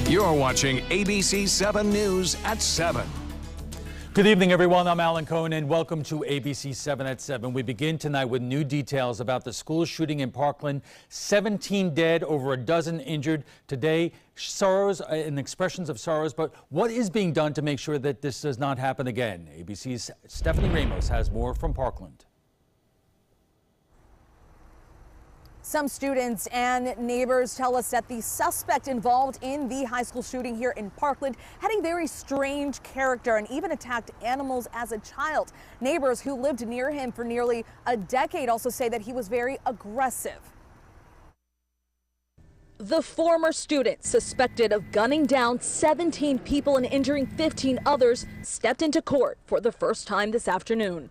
You're watching ABC7 News at 7. Good evening, everyone. I'm Alan Cohen, and welcome to ABC7 at 7. We begin tonight with new details about the school shooting in Parkland. 17 dead, over a dozen injured. Today, sorrows and expressions of sorrows, but what is being done to make sure that this does not happen again? ABC's Stephanie Ramos has more from Parkland. Some students and neighbors tell us that the suspect involved in the high school shooting here in Parkland had a very strange character and even attacked animals as a child. Neighbors who lived near him for nearly a decade also say that he was very aggressive. The former student, suspected of gunning down 17 people and injuring 15 others, stepped into court for the first time this afternoon.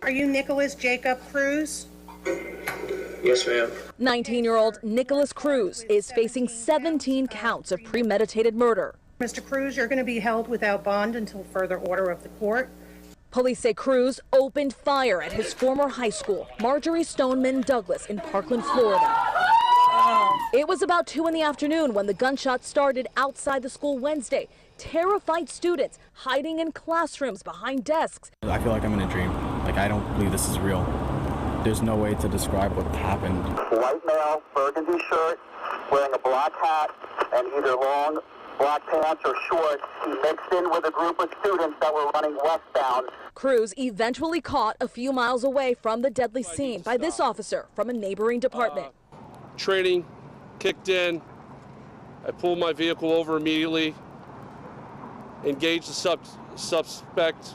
Are you Nicholas Jacob Cruz? Yes, ma'am. 19-year-old Nicholas Cruz is facing 17 counts of premeditated murder. Mr. Cruz, you're going to be held without bond until further order of the court. Police say Cruz opened fire at his former high school, Marjorie Stoneman Douglas, in Parkland, Florida. It was about 2 in the afternoon when the gunshots started outside the school Wednesday. Terrified students hiding in classrooms behind desks. I feel like I'm in a dream. I don't believe this is real. There's no way to describe what happened. White male, burgundy shirt, wearing a black hat, and either long black pants or shorts. He mixed in with a group of students that were running westbound. Cruz eventually caught a few miles away from the deadly scene by this officer from a neighboring department. Training kicked in. I pulled my vehicle over immediately, engaged the suspect.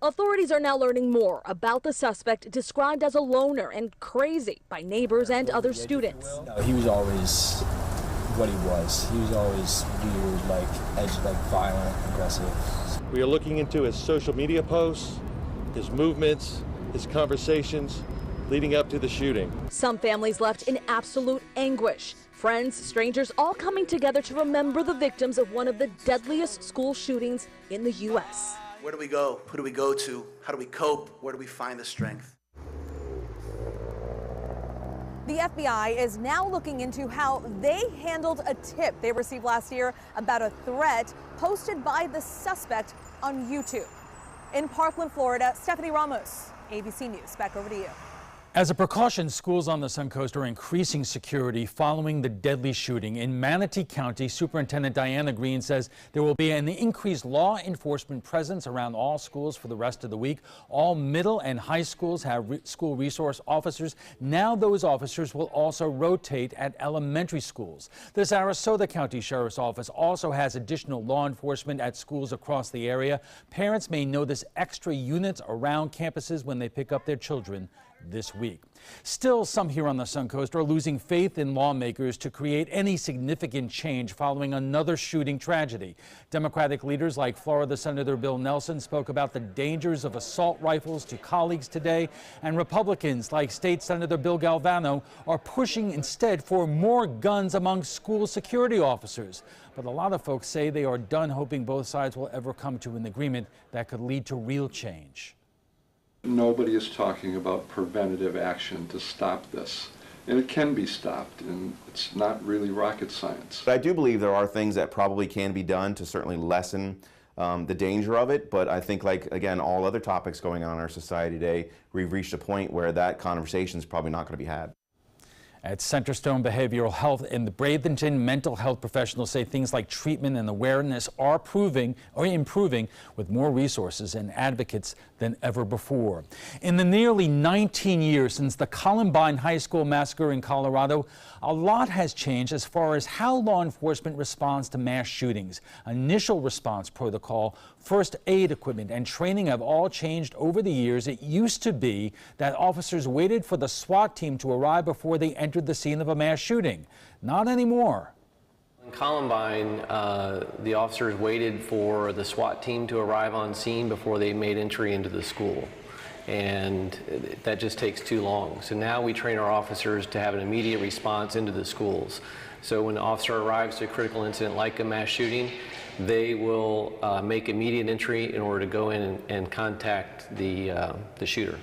Authorities are now learning more about the suspect, described as a loner and crazy by neighbors and other students. He was always what he was. He was always weird, edgy, violent, aggressive. We are looking into his social media posts, his movements, his conversations leading up to the shooting. Some families left in absolute anguish. Friends, strangers, all coming together to remember the victims of one of the deadliest school shootings in the U.S. Where do we go? Who do we go to? How do we cope? Where do we find the strength? The FBI is now looking into how they handled a tip they received last year about a threat posted by the suspect on YouTube. In Parkland, Florida, Stephanie Ramos, ABC News. Back over to you. As a precaution, schools on the Suncoast are increasing security following the deadly shooting. In Manatee County, Superintendent Diana Green says there will be an increased law enforcement presence around all schools for the rest of the week. All middle and high schools have school resource officers. Now those officers will also rotate at elementary schools. The Sarasota County Sheriff's Office also has additional law enforcement at schools across the area. Parents may notice extra units around campuses when they pick up their children this week. Still, some here on the Suncoast are losing faith in lawmakers to create any significant change following another shooting tragedy. Democratic leaders like Florida Senator Bill Nelson spoke about the dangers of assault rifles to colleagues today, and Republicans like State Senator Bill Galvano are pushing instead for more guns among school security officers. But a lot of folks say they are done hoping both sides will ever come to an agreement that could lead to real change. Nobody is talking about preventative action to stop this. And it can be stopped, and it's not really rocket science. But I do believe there are things that probably can be done to certainly lessen the danger of it. But I think, again, all other topics going on in our society today, we've reached a point where that conversation is probably not going to be had. At Centerstone Behavioral Health in the Bradenton, mental health professionals say things like treatment and awareness are improving with more resources and advocates than ever before. In the nearly 19 years since the Columbine High School massacre in Colorado, a lot has changed as far as how law enforcement responds to mass shootings. Initial response protocol, first aid equipment, and training have all changed over the years. It used to be that officers waited for the SWAT team to arrive before they entered the scene of a mass shooting. Not anymore. In Columbine, the officers waited for the SWAT team to arrive on scene before they made entry into the school. And that just takes too long. So now we train our officers to have an immediate response into the schools. So when an officer arrives to a critical incident like a mass shooting, they will make immediate entry in order to go in and contact the shooter.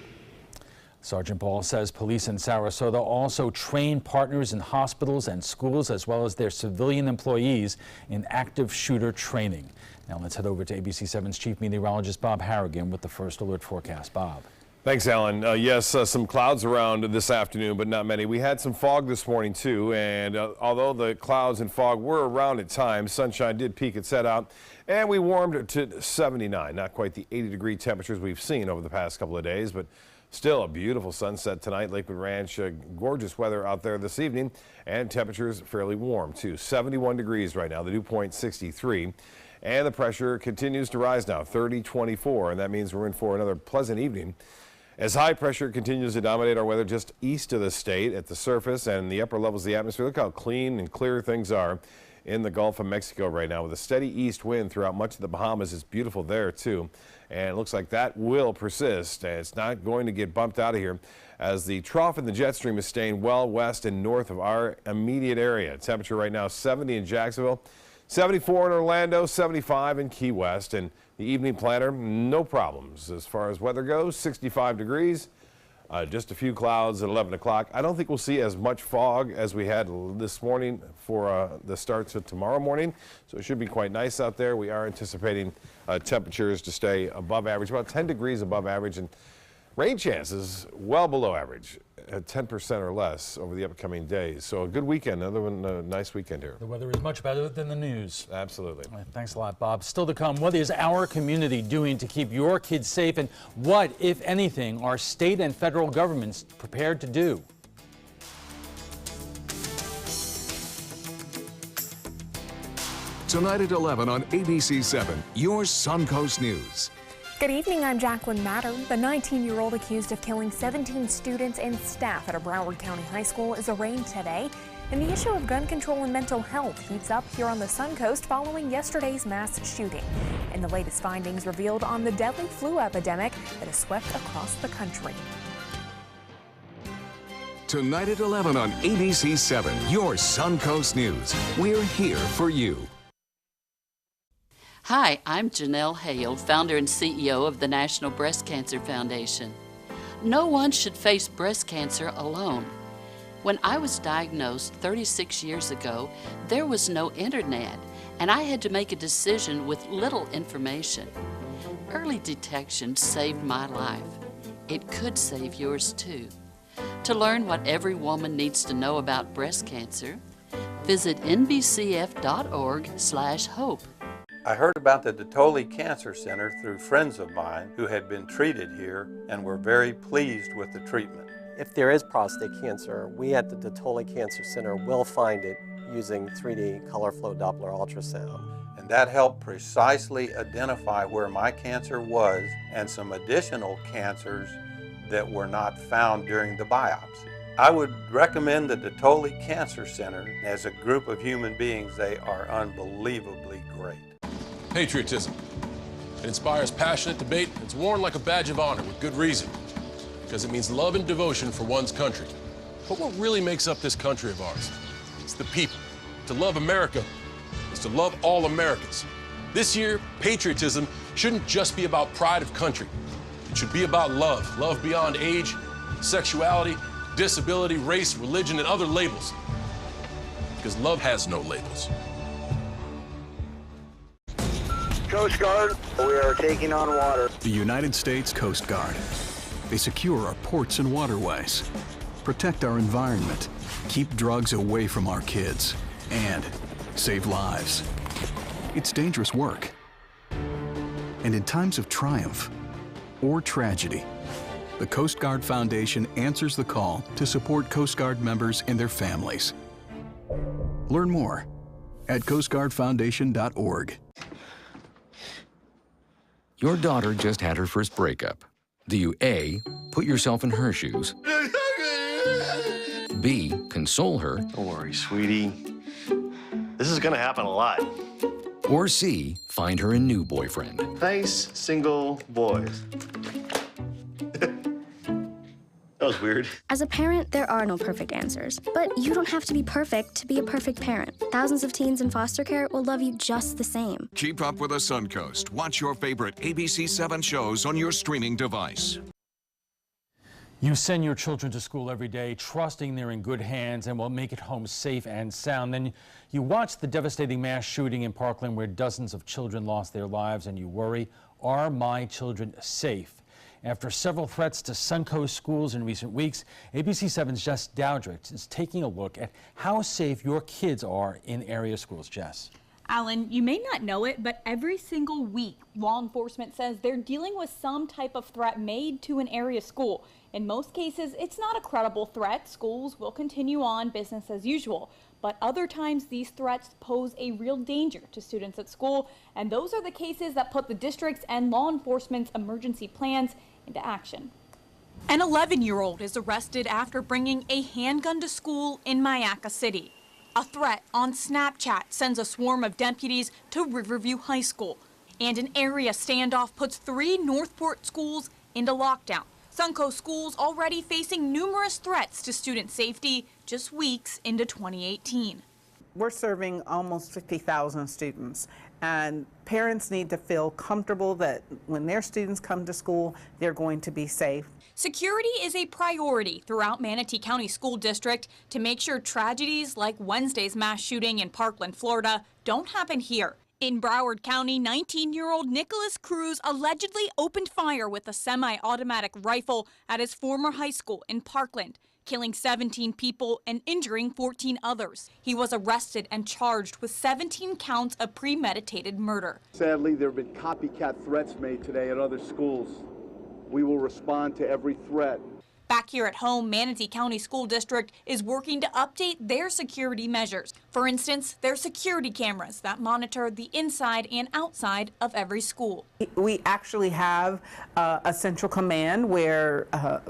Sergeant Ball says police in Sarasota also train partners in hospitals and schools, as well as their civilian employees, in active shooter training. Now let's head over to ABC7's Chief Meteorologist Bob Harrigan with the first alert forecast. Bob. Thanks, Alan. Yes, some clouds around this afternoon, but not many. We had some fog this morning, too, and although the clouds and fog were around at times, sunshine did peak at set out, and we warmed to 79. Not quite the 80-degree temperatures we've seen over the past couple of days, but still a beautiful sunset tonight. Lakewood Ranch, gorgeous weather out there this evening, and temperatures fairly warm, too. 71 degrees right now, the dew point 63. And the pressure continues to rise now, 30-24, and that means we're in for another pleasant evening as high pressure continues to dominate our weather just east of the state at the surface and the upper levels of the atmosphere. Look how clean and clear things are in the Gulf of Mexico right now with a steady east wind throughout much of the Bahamas. It's beautiful there, too, and it looks like that will persist, and it's not going to get bumped out of here as the trough in the jet stream is staying well west and north of our immediate area. Temperature right now 70 in Jacksonville, 74 in Orlando, 75 in Key West, and the evening planner, no problems. As far as weather goes, 65 degrees, just a few clouds at 11 o'clock. I don't think we'll see as much fog as we had this morning for the starts of tomorrow morning, so it should be quite nice out there. We are anticipating temperatures to stay above average, about 10 degrees above average, and rain chances well below average at 10% or less over the upcoming days. So a good weekend, another one, a nice weekend here. The weather is much better than the news. Absolutely. All right, thanks a lot, Bob. Still to come, what is our community doing to keep your kids safe, and what, if anything, are state and federal governments prepared to do? Tonight at 11 on ABC7, your Suncoast News. Good evening, I'm Jacqueline Matter. The 19-year-old accused of killing 17 students and staff at a Broward County high school is arraigned today. And the issue of gun control and mental health heats up here on the Suncoast following yesterday's mass shooting. And the latest findings revealed on the deadly flu epidemic that has swept across the country. Tonight at 11 on ABC7, your Suncoast News. We're here for you. Hi, I'm Janelle Hale, founder and CEO of the National Breast Cancer Foundation. No one should face breast cancer alone. When I was diagnosed 36 years ago, there was no internet, and I had to make a decision with little information. Early detection saved my life. It could save yours too. To learn what every woman needs to know about breast cancer, visit nbcf.org/hope. I heard about the Detoli Cancer Center through friends of mine who had been treated here and were very pleased with the treatment. If there is prostate cancer, we at the Detoli Cancer Center will find it using 3D color flow Doppler ultrasound. And that helped precisely identify where my cancer was and some additional cancers that were not found during the biopsy. I would recommend the Detoli Cancer Center. As a group of human beings, they are unbelievably great. Patriotism. It inspires passionate debate. It's worn like a badge of honor with good reason, because it means love and devotion for one's country. But what really makes up this country of ours? It's the people. To love America is to love all Americans. This year, patriotism shouldn't just be about pride of country. It should be about love. Love beyond age, sexuality, disability, race, religion, and other labels. Because love has no labels. Coast Guard, we are taking on water. The United States Coast Guard. They secure our ports and waterways, protect our environment, keep drugs away from our kids, and save lives. It's dangerous work. And in times of triumph or tragedy, the Coast Guard Foundation answers the call to support Coast Guard members and their families. Learn more at coastguardfoundation.org. Your daughter just had her first breakup. Do you A, put yourself in her shoes, B, console her, don't worry, sweetie. This is gonna happen a lot. or C, find her a new boyfriend? Nice single boys. That was weird. As a parent, there are no perfect answers. But you don't have to be perfect to be a perfect parent. Thousands of teens in foster care will love you just the same. Keep up with the Suncoast. Watch your favorite ABC7 shows on your streaming device. You send your children to school every day, trusting they're in good hands and will make it home safe and sound. Then you watch the devastating mass shooting in Parkland where dozens of children lost their lives and you worry, are my children safe? After several threats to Suncoast schools in recent weeks, ABC7's Jess Dowdrick is taking a look at how safe your kids are in area schools. Jess. Alan, you may not know it, but every single week, law enforcement says they're dealing with some type of threat made to an area school. In most cases, it's not a credible threat. Schools will continue on business as usual. But other times, these threats pose a real danger to students at school. And those are the cases that put the district's and law enforcement's emergency plans into action. An 11-year-old is arrested after bringing a handgun to school in Mayaca City. A threat on Snapchat sends a swarm of deputies to Riverview High School. And an area standoff puts 3 Northport schools into lockdown. Suncoast schools already facing numerous threats to student safety just weeks into 2018. We're serving almost 50,000 students, and parents need to feel comfortable that when their students come to school, they're going to be safe. Security is a priority throughout Manatee County School District to make sure tragedies like Wednesday's mass shooting in Parkland, Florida, don't happen here. In Broward County, 19-year-old Nicholas Cruz allegedly opened fire with a semi-automatic rifle at his former high school in Parkland, killing 17 people and injuring 14 others. He was arrested and charged with 17 counts of premeditated murder. Sadly, there have been copycat threats made today at other schools. We will respond to every threat. Back here at home, Manatee County School District is working to update their security measures. For instance, their security cameras that monitor the inside and outside of every school. We actually have a central command where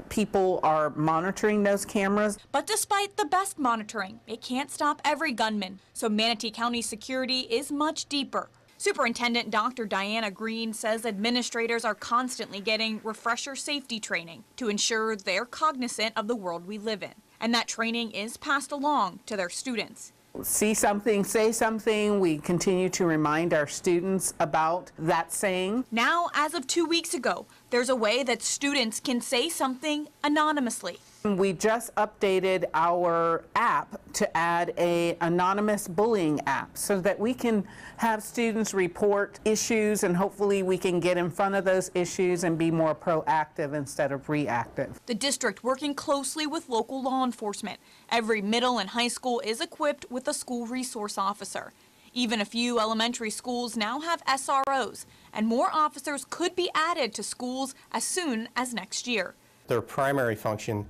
people are monitoring those cameras. But despite the best monitoring, it can't stop every gunman. So Manatee County security is much deeper. Superintendent Dr. Diana Green says administrators are constantly getting refresher safety training to ensure they're cognizant of the world we live in, and that training is passed along to their students. See something, say something. We continue to remind our students about that saying. Now, as of 2 weeks ago, there's a way that students can say something anonymously. We just updated our app to add an anonymous bullying app so that we can have students report issues and hopefully we can get in front of those issues and be more proactive instead of reactive. The district working closely with local law enforcement. Every middle and high school is equipped with a school resource officer. Even a few elementary schools now have SROs, and more officers could be added to schools as soon as next year. Their primary function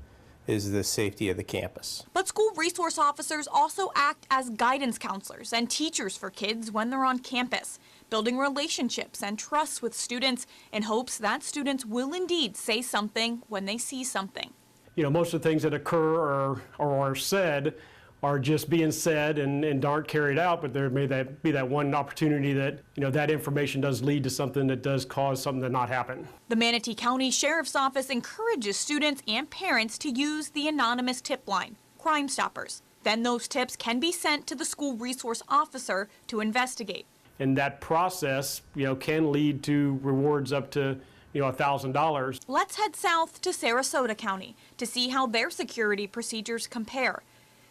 is the safety of the campus. But school resource officers also act as guidance counselors and teachers for kids when they're on campus, building relationships and trust with students in hopes that students will indeed say something when they see something. You know, most of the things that occur or are said are just being said and aren't carried out, but there may be that one opportunity that, you know, that information does lead to something that does cause something to not happen. The Manatee County Sheriff's Office encourages students and parents to use the anonymous tip line, Crime Stoppers. Then those tips can be sent to the school resource officer to investigate. And that process, you know, can lead to rewards up to, you know, $1,000. Let's head south to Sarasota County to see how their security procedures compare.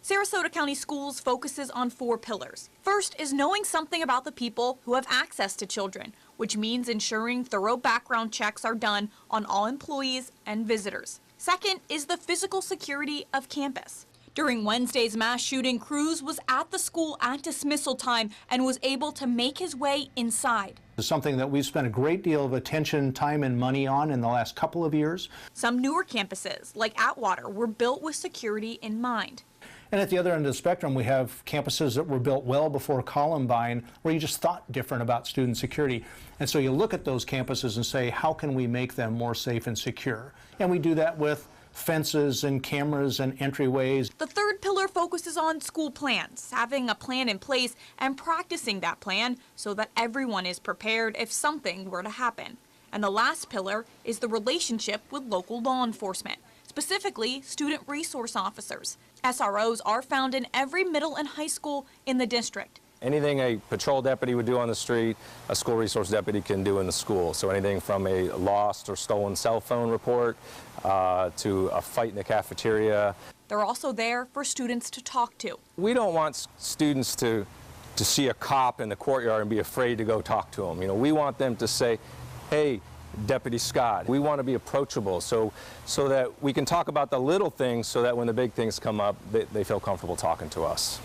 Sarasota County Schools focuses on 4 pillars. First is knowing something about the people who have access to children, which means ensuring thorough background checks are done on all employees and visitors. Second is the physical security of campus. During Wednesday's mass shooting, Cruz was at the school at dismissal time and was able to make his way inside. It's something that we've spent a great deal of attention, time, and money on in the last couple of years. Some newer campuses, like Atwater, were built with security in mind. And at the other end of the spectrum, we have campuses that were built well before Columbine, where you just thought different about student security. And so you look at those campuses and say, how can we make them more safe and secure? And we do that with fences and cameras and entryways. The third pillar focuses on school plans, having a plan in place and practicing that plan so that everyone is prepared if something were to happen. And the last pillar is the relationship with local law enforcement, specifically student resource officers. SROs are found in every middle and high school in the district. Anything a patrol deputy would do on the street, a school resource deputy can do in the school. So anything from a lost or stolen cell phone report to a fight in the cafeteria. They're also there for students to talk to. We don't want students to see a cop in the courtyard and be afraid to go talk to him. You know, we want them to say, hey, Deputy Scott, we want to be approachable so that we can talk about the little things so that when the big things come up, they feel comfortable talking to us.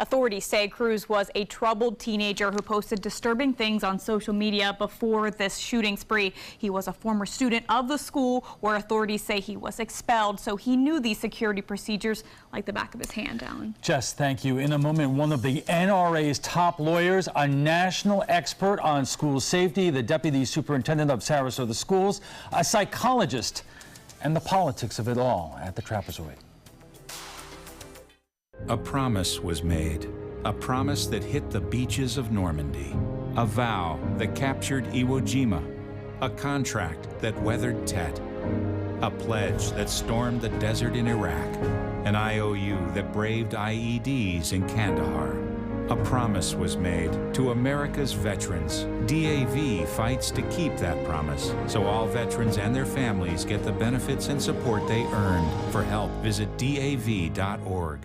Authorities say Cruz was a troubled teenager who posted disturbing things on social media before this shooting spree. He was a former student of the school where authorities say he was expelled, so he knew these security procedures like the back of his hand, Alan. Jess, thank you. In a moment, one of the NRA's top lawyers, a national expert on school safety, the deputy superintendent of Sarasota Schools, a psychologist, and the politics of it all at the Trapezoid. A promise was made, a promise that hit the beaches of Normandy, a vow that captured Iwo Jima, a contract that weathered Tet, a pledge that stormed the desert in Iraq, an IOU that braved IEDs in Kandahar. A promise was made to America's veterans. DAV fights to keep that promise, so all veterans and their families get the benefits and support they earned. For help, visit DAV.org.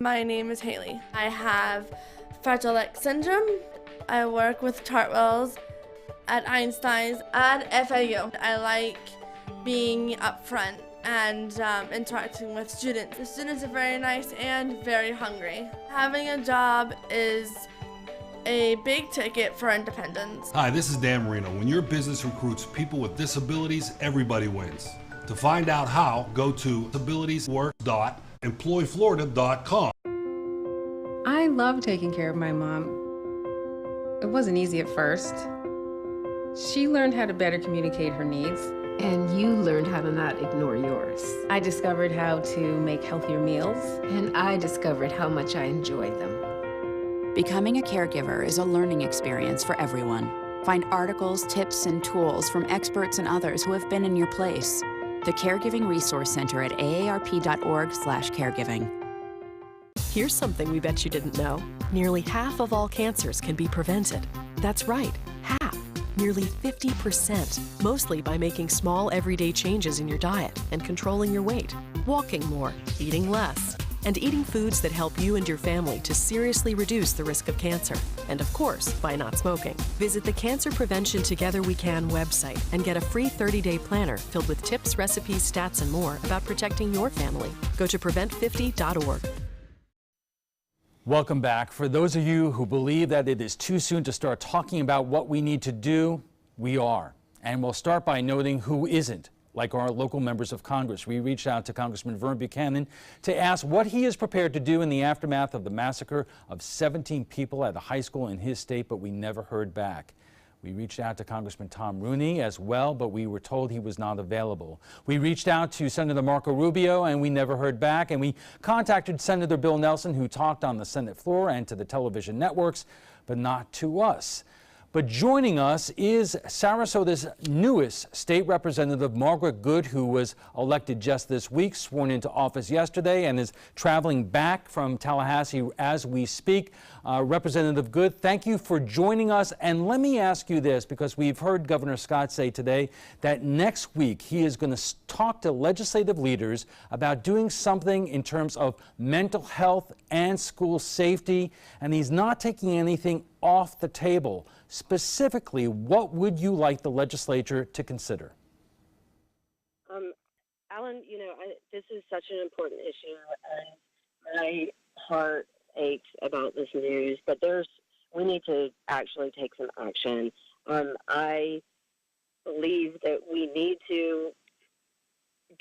My name is Haley. I have Fragile X syndrome. I work with Chartwells at Einstein's and FAU. I like being up front and interacting with students. The students are very nice and very hungry. Having a job is a big ticket for independence. Hi, this is Dan Marino. When your business recruits people with disabilities, everybody wins. To find out how, go to disabilitieswork.employflorida.com. I love taking care of my mom. It wasn't easy at first. She learned how to better communicate her needs. And you learned how to not ignore yours. I discovered how to make healthier meals. And I discovered how much I enjoyed them. Becoming a caregiver is a learning experience for everyone. Find articles, tips, and tools from experts and others who have been in your place. The Caregiving Resource Center at aarp.org/caregiving. Here's something we bet you didn't know. Nearly half of all cancers can be prevented. That's right, half. Nearly 50%, mostly by making small everyday changes in your diet and controlling your weight, walking more, eating less, and eating foods that help you and your family to seriously reduce the risk of cancer. And of course, by not smoking. Visit the Cancer Prevention Together We Can website and get a free 30-day planner filled with tips, recipes, stats, and more about protecting your family. Go to prevent50.org. Welcome back. For those of you who believe that it is too soon to start talking about what we need to do, we are. And we'll start by noting who isn't, like our local members of Congress. We reached out to Congressman Vern Buchanan to ask what he is prepared to do in the aftermath of the massacre of 17 people at a high school in his state, but we never heard back. We reached out to Congressman Tom Rooney as well, but we were told he was not available. We reached out to Senator Marco Rubio, and we never heard back. And we contacted Senator Bill Nelson, who talked on the Senate floor and to the television networks, but not to us. But joining us is Sarasota's newest state representative, Margaret Good, who was elected just this week, sworn into office yesterday, and is traveling back from Tallahassee as we speak. Representative Good, thank you for joining us. And let me ask you this, because we've heard Governor Scott say today that next week he is going to talk to legislative leaders about doing something in terms of mental health and school safety, and he's not taking anything off the table. Specifically, what would you like the legislature to consider? Alan, you know, this is such an important issue, and my heart aches about this news, but we need to actually take some action. I believe that we need to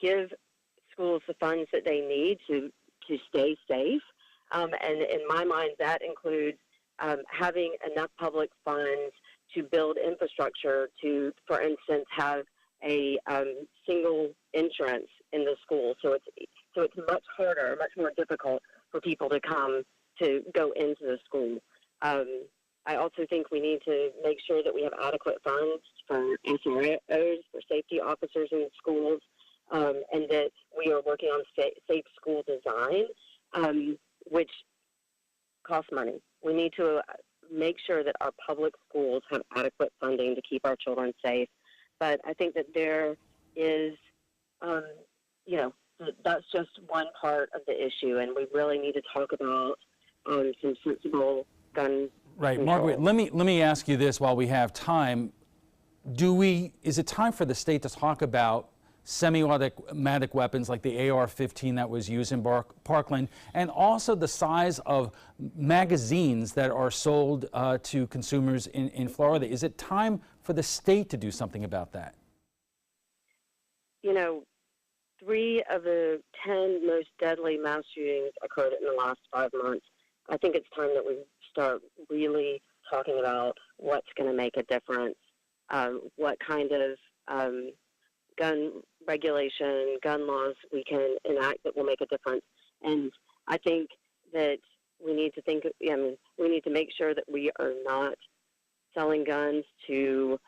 give schools the funds that they need to stay safe, and in my mind, that includes having enough public funds to build infrastructure to, for instance, have a single entrance in the school. So it's much harder, much more difficult for people to go into the school. I also think we need to make sure that we have adequate funds for SROs, for safety officers in schools, and that we are working on safe school design, which costs money. We need to make sure that our public schools have adequate funding to keep our children safe. But I think that there is, that's just one part of the issue, and we really need to talk about some sensible gun Right, control. Margaret, let me ask you this while we have time. Is it time for the state to talk about semi-automatic weapons like the AR-15 that was used in Parkland, and also the size of magazines that are sold to consumers in Florida? Is it time for the state to do something about that? 3 of the 10 most deadly mass shootings occurred in the last 5 months. I think it's time that we start really talking about what's going to make a difference, what kind of gun regulation, gun laws we can enact that will make a difference. And I think that we need to make sure that we are not selling guns to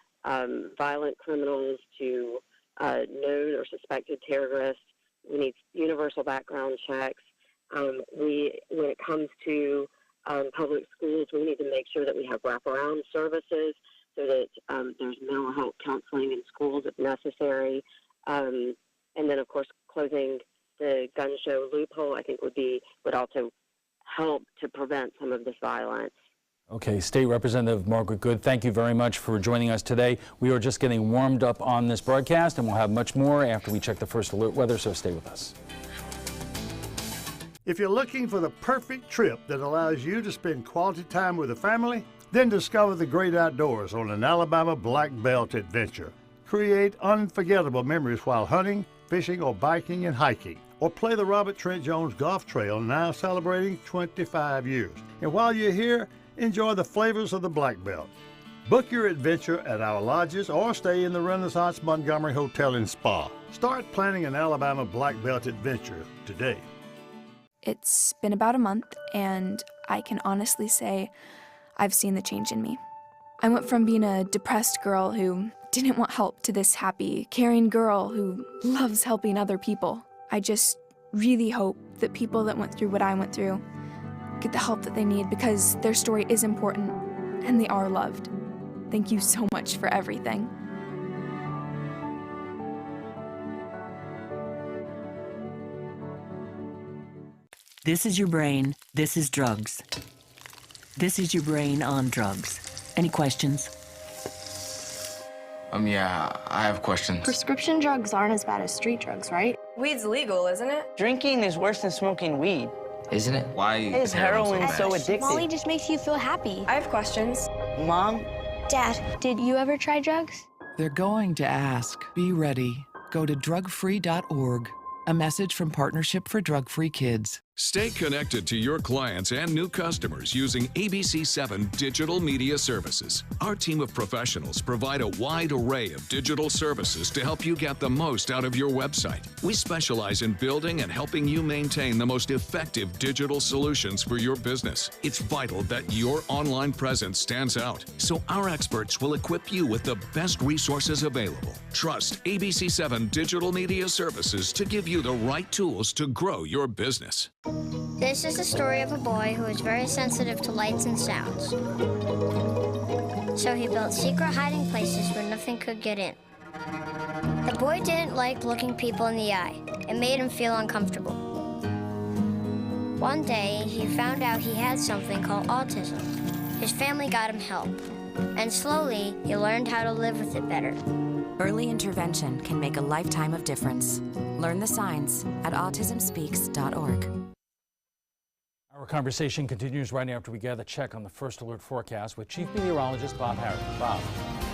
violent criminals, to known or suspected terrorists. We need universal background checks. When it comes to public schools, we need to make sure that we have wraparound services so that there's mental health counseling in schools if necessary. And then, of course, closing the gun show loophole, I think, would also help to prevent some of this violence. Okay, State Representative Margaret Good, thank you very much for joining us today. We are just getting warmed up on this broadcast, and we'll have much more after we check the first alert weather, so stay with us. If you're looking for the perfect trip that allows you to spend quality time with a family, then discover the great outdoors on an Alabama Black Belt adventure. Create unforgettable memories while hunting, fishing, or biking and hiking. Or play the Robert Trent Jones Golf Trail, now celebrating 25 years. And while you're here, enjoy the flavors of the Black Belt. Book your adventure at our lodges or stay in the Renaissance Montgomery Hotel and Spa. Start planning an Alabama Black Belt adventure today. It's been about a month, and I can honestly say I've seen the change in me. I went from being a depressed girl who didn't want help to this happy, caring girl who loves helping other people. I just really hope that people that went through what I went through get the help that they need, because their story is important and they are loved. Thank you so much for everything. This is your brain. This is drugs. This is your brain on drugs. Any questions? Yeah, I have questions. Prescription drugs aren't as bad as street drugs, right? Weed's legal, isn't it? Drinking is worse than smoking weed. Isn't it? Why is heroin so addictive? Molly just makes you feel happy. I have questions. Mom? Dad, did you ever try drugs? They're going to ask. Be ready. Go to drugfree.org. A message from Partnership for Drug-Free Kids. Stay connected to your clients and new customers using ABC7 digital media services. Our team of professionals provide a wide array of digital services to help you get the most out of your website. We specialize in building and helping you maintain the most effective digital solutions for your business. It's vital that your online presence stands out, so our experts will equip you with the best resources available. Trust ABC7 digital media services to give you the right tools to grow your business. This is the story of a boy who was very sensitive to lights and sounds. So he built secret hiding places where nothing could get in. The boy didn't like looking people in the eye. It made him feel uncomfortable. One day, he found out he had something called autism. His family got him help, and slowly, he learned how to live with it better. Early intervention can make a lifetime of difference. Learn the signs at autismspeaks.org. Our conversation continues right after we get a check on the first alert forecast with Chief Meteorologist Bob Harrington. Bob.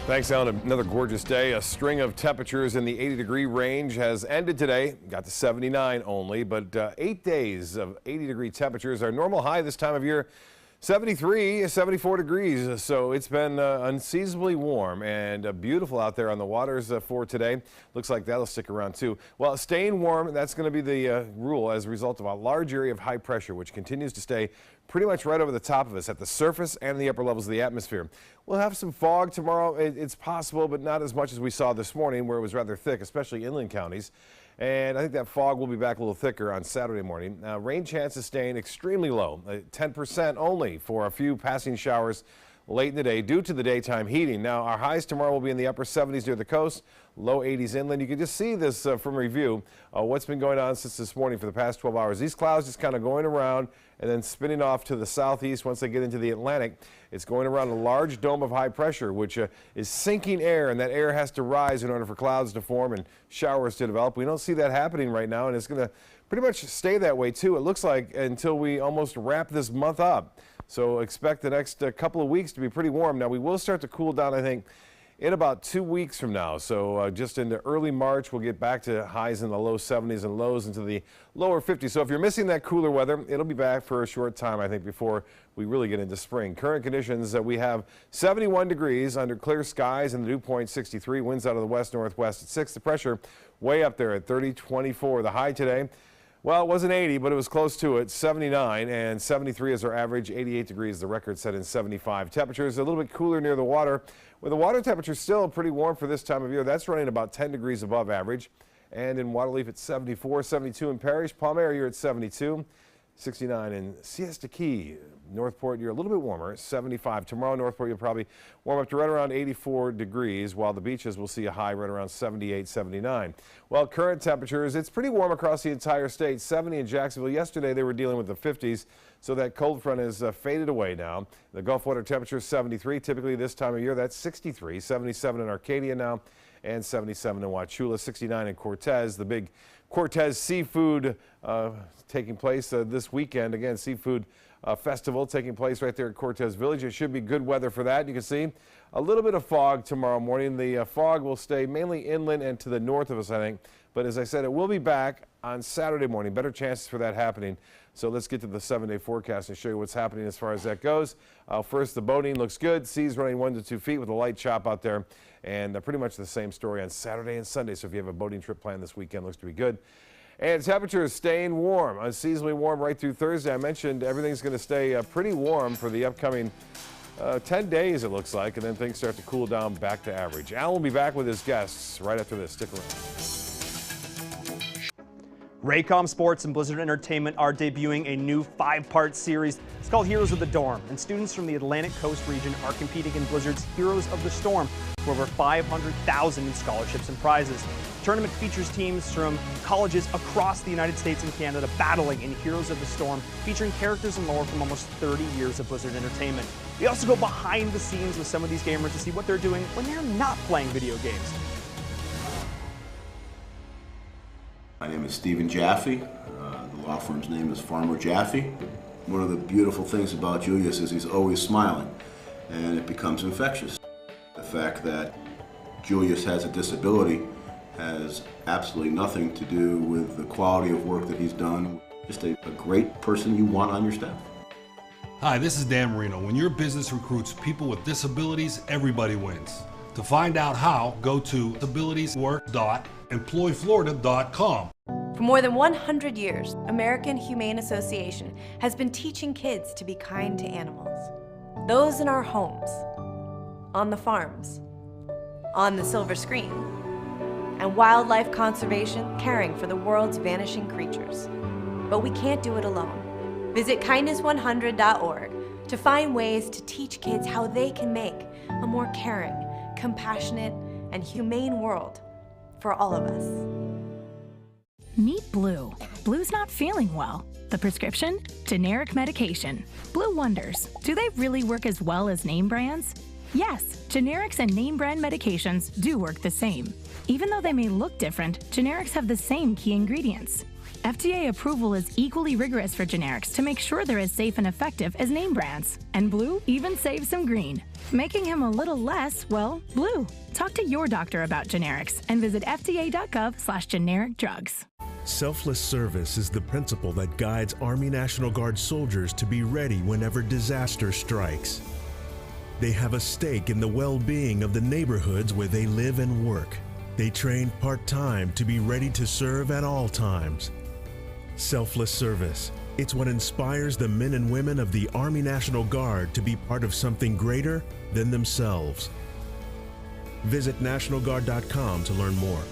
Thanks, Alan. Another gorgeous day. A string of temperatures in the 80-degree range has ended today. Got to 79 only, but 8 days of 80-degree temperatures. Our normal high this time of year 73, 74 degrees, so it's been unseasonably warm and beautiful out there on the waters for today. Looks like that'll stick around too. Well, staying warm, that's going to be the rule as a result of a large area of high pressure, which continues to stay pretty much right over the top of us at the surface and the upper levels of the atmosphere. We'll have some fog tomorrow. It's possible, but not as much as we saw this morning, where it was rather thick, especially inland counties. And I think that fog will be back a little thicker on Saturday morning. Rain chances staying extremely low, 10% only for a few passing showers late in the day due to the daytime heating. Now, our highs tomorrow will be in the upper 70s near the coast, low 80s inland. You can just see this from review, what's been going on since this morning for the past 12 hours. These clouds just kind of going around and then spinning off to the southeast once they get into the Atlantic. It's going around a large dome of high pressure, which is sinking air, and that air has to rise in order for clouds to form and showers to develop. We don't see that happening right now, and it's going to pretty much stay that way too, it looks like, until we almost wrap this month up. So expect the next couple of weeks to be pretty warm. Now, we will start to cool down, I think, in about 2 weeks from now. So just into early March, we'll get back to highs in the low 70s and lows into the lower 50s. So if you're missing that cooler weather, it'll be back for a short time, I think, before we really get into spring. Current conditions that we have 71 degrees under clear skies and the dew point 63, winds out of the west-northwest at 6. The pressure way up there at 30.24. The high today, well, it wasn't 80, but it was close to it, 79, and 73 is our average, 88 degrees, the record set in 75. Temperatures a little bit cooler near the water, with the water temperature still pretty warm for this time of year. That's running about 10 degrees above average. And in Waterleaf it's 74, 72 in Parrish. Palmair, you're at 72, 69 in Siesta Key. Northport, you're a little bit warmer, 75. Tomorrow, Northport, you'll probably warm up to right around 84 degrees, while the beaches will see a high right around 78, 79. Well, current temperatures, it's pretty warm across the entire state. 70 in Jacksonville. Yesterday, they were dealing with the 50s, so that cold front is faded away now. The Gulf water temperature is 73. Typically this time of year, that's 63. 77 in Arcadia now, and 77 in Wauchula, 69 in Cortez. The big Cortez seafood taking place this weekend. Again, seafood festival taking place right there at Cortez Village. It should be good weather for that. You can see a little bit of fog tomorrow morning. The fog will stay mainly inland and to the north of us, I think. But as I said, it will be back on Saturday morning. Better chances for that happening. So let's get to the 7-day forecast and show you what's happening as far as that goes. First, the boating looks good. Seas running 1 to 2 feet with a light chop out there. And pretty much the same story on Saturday and Sunday. So if you have a boating trip planned this weekend, looks to be good. And temperatures staying warm, unseasonably warm right through Thursday. I mentioned everything's going to stay pretty warm for the upcoming 10 days, it looks like, and then things start to cool down back to average. Al will be back with his guests right after this. Stick around. Raycom Sports and Blizzard Entertainment are debuting a new 5-part series. It's called Heroes of the Dorm, and students from the Atlantic Coast region are competing in Blizzard's Heroes of the Storm for over $500,000 in scholarships and prizes. The tournament features teams from colleges across the United States and Canada battling in Heroes of the Storm, featuring characters and lore from almost 30 years of Blizzard Entertainment. We also go behind the scenes with some of these gamers to see what they're doing when they're not playing video games. My name is Stephen Jaffe. The law firm's name is Farmer Jaffe. One of the beautiful things about Julius is he's always smiling, and it becomes infectious. The fact that Julius has a disability has absolutely nothing to do with the quality of work that he's done. Just a great person you want on your staff. Hi, this is Dan Marino. When your business recruits people with disabilities, everybody wins. To find out how, go to disabilitieswork.employflorida.com. For more than 100 years, American Humane Association has been teaching kids to be kind to animals. Those in our homes, on the farms, on the silver screen, and wildlife conservation, caring for the world's vanishing creatures. But we can't do it alone. Visit kindness100.org to find ways to teach kids how they can make a more caring, compassionate, and humane world for all of us. Meet Blue. Blue's not feeling well. The prescription? Generic medication. Blue wonders, do they really work as well as name brands? Yes, generics and name brand medications do work the same. Even though they may look different, generics have the same key ingredients. FDA approval is equally rigorous for generics to make sure they're as safe and effective as name brands. And Blue even saves some green, making him a little less, well, blue. Talk to your doctor about generics and visit fda.gov/generic drugs. Selfless service is the principle that guides Army National Guard soldiers to be ready whenever disaster strikes. They have a stake in the well-being of the neighborhoods where they live and work. They train part-time to be ready to serve at all times. Selfless service, it's what inspires the men and women of the Army National Guard to be part of something greater than themselves. Visit NationalGuard.com to learn more.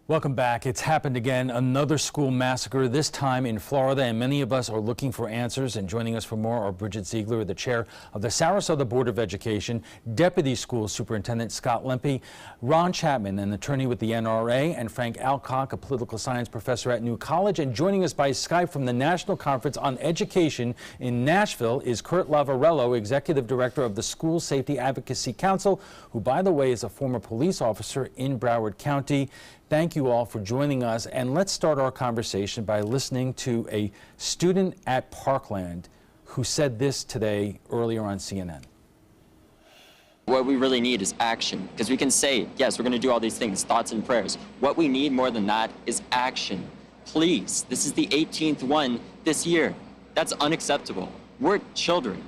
Welcome back. It's happened again, another school massacre, this time in Florida, and many of us are looking for answers. And joining us for more are Bridget Ziegler, the chair of the Sarasota Board of Education, Deputy School Superintendent Scott Lempe, Ron Chapman, an attorney with the NRA, and Frank Alcock, a political science professor at New College. And joining us by Skype from the National Conference on Education in Nashville is Kurt Lavarello, Executive Director of the School Safety Advocacy Council, who, by the way, is a former police officer in Broward County. Thank you all for joining us, and let's start our conversation by listening to a student at Parkland who said this today earlier on CNN. What we really need is action, because we can say, yes, we're going to do all these things, thoughts and prayers. What we need more than that is action. Please, this is the 18th one this year. That's unacceptable. We're children.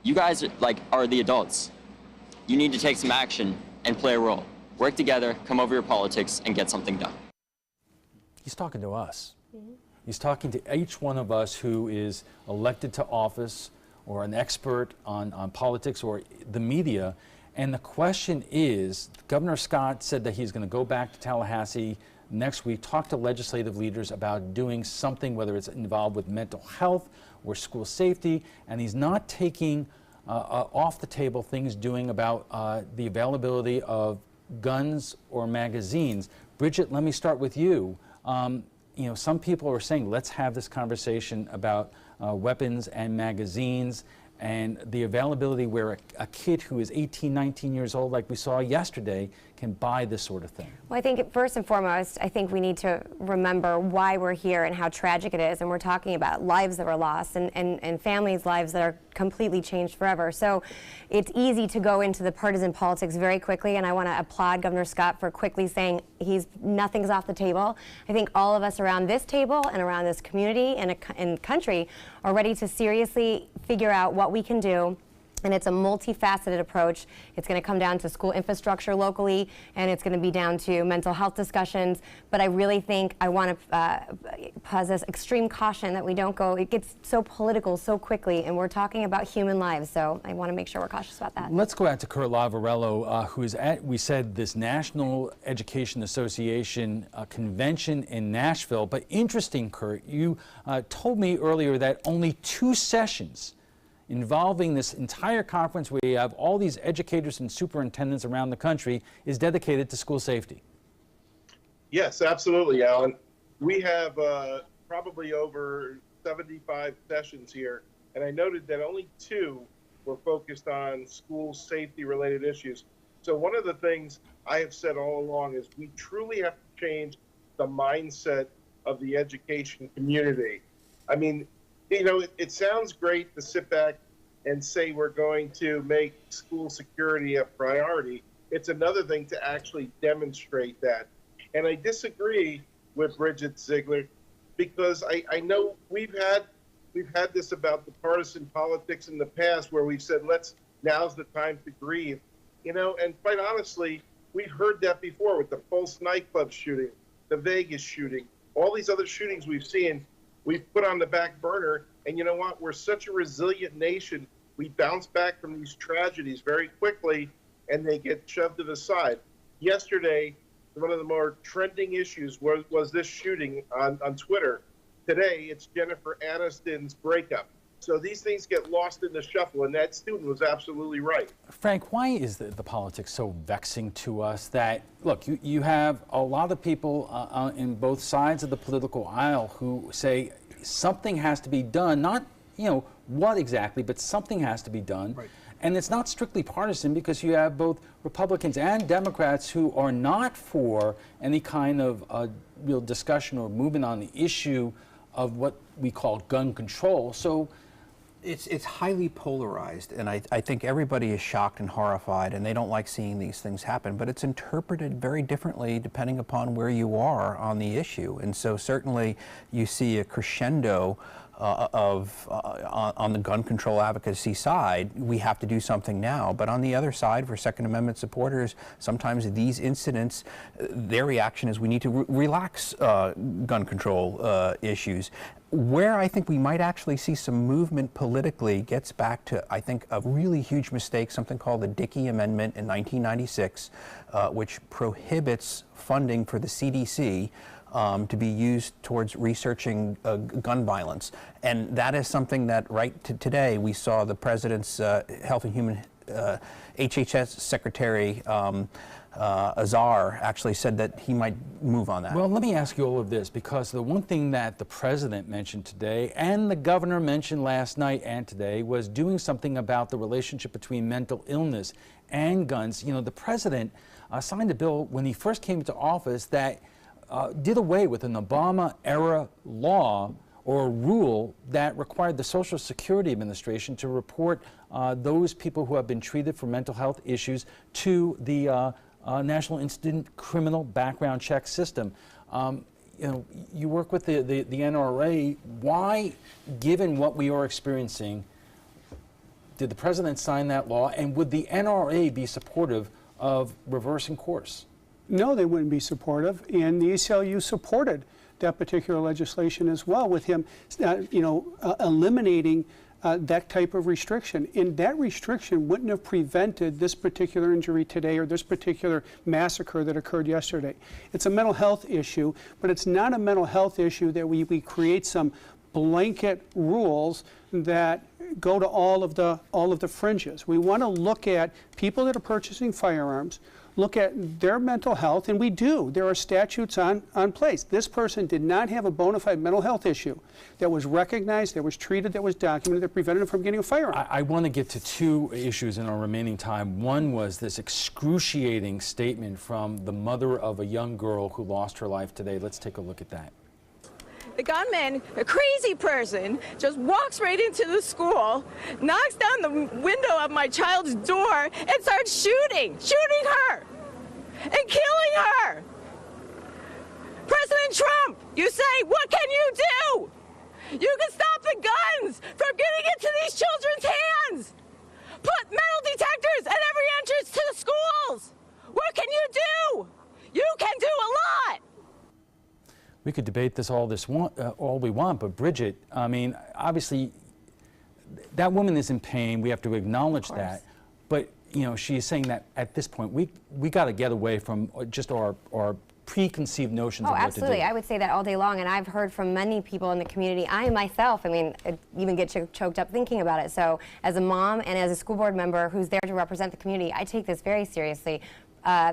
You guys are the adults. You need to take some action and play a role. Work together, come over your politics, and get something done. He's talking to us. He's talking to each one of us who is elected to office or an expert on politics or the media. And the question is, Governor Scott said that he's going to go back to Tallahassee next week, talk to legislative leaders about doing something, whether it's involved with mental health or school safety, and he's not taking off the table things doing about the availability of guns or magazines. Bridget, let me start with you. You know, some people are saying, let's have this conversation about weapons and magazines and the availability where a kid who is 18, 19 years old, like we saw yesterday, can buy this sort of thing. Well, I think first and foremost, I think we need to remember why we're here and how tragic it is. And we're talking about lives that were lost and families' lives that are completely changed forever. So it's easy to go into the partisan politics very quickly. And I want to applaud Governor Scott for quickly saying nothing's off the table. I think all of us around this table and around this community and country are ready to seriously figure out what we can do. And it's a multifaceted approach. It's going to come down to school infrastructure locally, and it's going to be down to mental health discussions. But I really think I want to possess extreme caution that we don't go, it gets so political so quickly, and we're talking about human lives. So I want to make sure we're cautious about that. Let's go out to Kurt Lavarello, who is at, we said, this National Education Association convention in Nashville. But interesting, Kurt, you told me earlier that only 2 sessions involving this entire conference where you have all these educators and superintendents around the country is dedicated to school safety. Yes, absolutely, Alan. We have probably over 75 sessions here, and I noted that only 2 were focused on school safety related issues. So one of the things I have said all along is we truly have to change the mindset of the education community. I mean, you know, it sounds great to sit back and say we're going to make school security a priority. It's another thing to actually demonstrate that. And I disagree with Bridget Ziegler because I know we've had this about the partisan politics in the past where we've said, now's the time to grieve. You know, and quite honestly, we've heard that before with the Pulse nightclub shooting, the Vegas shooting, all these other shootings we've seen. We've put on the back burner, and you know what? We're such a resilient nation. We bounce back from these tragedies very quickly, and they get shoved to the side. Yesterday, one of the more trending issues was this shooting on Twitter. Today, it's Jennifer Aniston's breakup. So these things get lost in the shuffle, and that student was absolutely right. Frank, why is the politics so vexing to us that, look, you have a lot of people in both sides of the political aisle who say something has to be done, not, you know, what exactly, but something has to be done. Right. And it's not strictly partisan because you have both Republicans and Democrats who are not for any kind of real discussion or movement on the issue of what we call gun control. So It's highly polarized, and I think everybody is shocked and horrified, and they don't like seeing these things happen, but it's interpreted very differently depending upon where you are on the issue. And so certainly you see a crescendo on the gun control advocacy side, we have to do something now. But on the other side, for Second Amendment supporters, sometimes these incidents, their reaction is we need to relax gun control issues. Where I think we might actually see some movement politically gets back to, I think, a really huge mistake, something called the Dickey Amendment in 1996, which prohibits funding for the CDC to be used towards researching gun violence. And that is something that today we saw the President's Health and Human HHS Secretary Azar actually said that he might move on that. Well, let me ask you all of this, because the one thing that the President mentioned today and the Governor mentioned last night and today was doing something about the relationship between mental illness and guns. You know, the President signed a bill when he first came into office that did away with an Obama-era law or rule that required the Social Security Administration to report those people who have been treated for mental health issues to the National Instant Criminal Background Check System. You know, you work with the NRA. Why, given what we are experiencing, did the President sign that law, and would the NRA be supportive of reversing course? No, they wouldn't be supportive, and the ACLU supported that particular legislation as well, with him, eliminating that type of restriction. And that restriction wouldn't have prevented this particular injury today or this particular massacre that occurred yesterday. It's a mental health issue, but it's not a mental health issue that we create some blanket rules that go to all of the fringes. We want to look at people that are purchasing firearms, look at their mental health, and we do. There are statutes on place. This person did not have a bona fide mental health issue that was recognized, that was treated, that was documented, that prevented him from getting a firearm. I want to get to two issues in our remaining time. One was this excruciating statement from the mother of a young girl who lost her life today. Let's take a look at that. The gunman, a crazy person, just walks right into the school, knocks down the window of my child's door, and starts shooting her, and killing her. President Trump, you say, what can you do? You can stop the guns from getting into these children's hands. Put metal detectors at every entrance to the schools. What can you do? You can do a lot. We could debate this all we want, but Bridget, I mean, obviously, that woman is in pain. We have to acknowledge that. But you know, she is saying that at this point, we got to get away from just our preconceived notions of what absolutely. to do. I would say that all day long, and I've heard from many people in the community. I myself, I mean, I even get choked up thinking about it. So as a mom and as a school board member who's there to represent the community, I take this very seriously.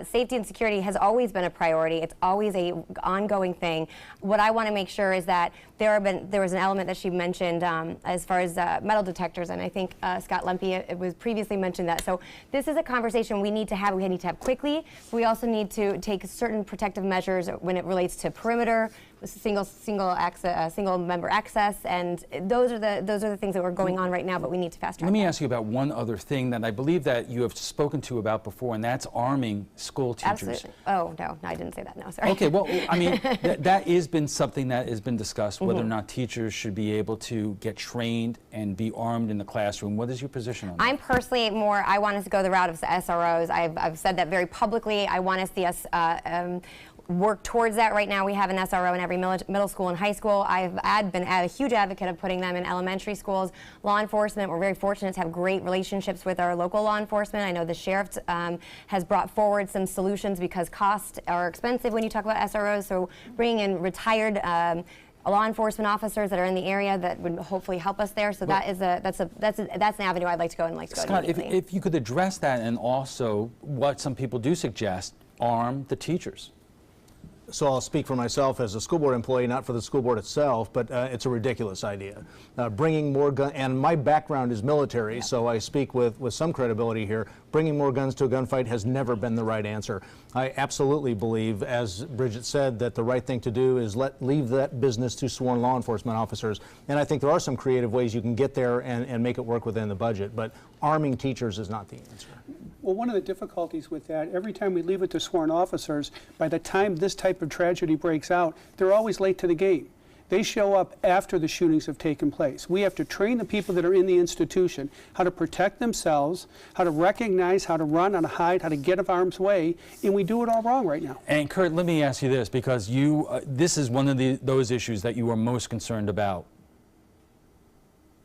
Safety and security has always been a priority. It's always an ongoing thing. What I want to make sure is that there was an element that she mentioned as far as metal detectors, and I think Scott Lemke, it was previously mentioned that. So this is a conversation we need to have. We need to have quickly. We also need to take certain protective measures when it relates to perimeter, single member access, and those are the things that are going on right now. But we need to fast track. Let me ask you about one other thing that I believe that you have spoken to about before, and that's arming school teachers. Absolutely. Oh no, I didn't say that. No, sorry. Okay. Well, I mean, that has been something that has been discussed. Whether or not teachers should be able to get trained and be armed in the classroom. What is your position on that? I'm personally I want us to go the route of the SROs. I've said that very publicly. I want us to work towards that. Right now we have an SRO in every middle school and high school. I've been a huge advocate of putting them in elementary schools. Law enforcement, we're very fortunate to have great relationships with our local law enforcement. I know the sheriff has brought forward some solutions because costs are expensive when you talk about SROs, so bringing in retired law enforcement officers that are in the area that would hopefully help us there. So that's an avenue I'd like to go and Scott, if you could address that, and also what some people do suggest, arm the teachers. So I'll speak for myself as a school board employee, not for the school board itself, but it's a ridiculous idea. Bringing more guns, and my background is military, so I speak with some credibility here. bringing more guns to a gunfight has never been the right answer. I absolutely believe, as Bridget said, that the right thing to do is leave that business to sworn law enforcement officers. And I think there are some creative ways you can get there and make it work within the budget, but arming teachers is not the answer. Well, one of the difficulties with that, every time we leave it to sworn officers, by the time this type of tragedy breaks out, they're always late to the game. They show up after the shootings have taken place. We have to train the people that are in the institution how to protect themselves, how to recognize, how to run, how to hide, how to get out of harm's way, and we do it all wrong right now. And Kurt, let me ask you this, because this is one of those issues that you are most concerned about.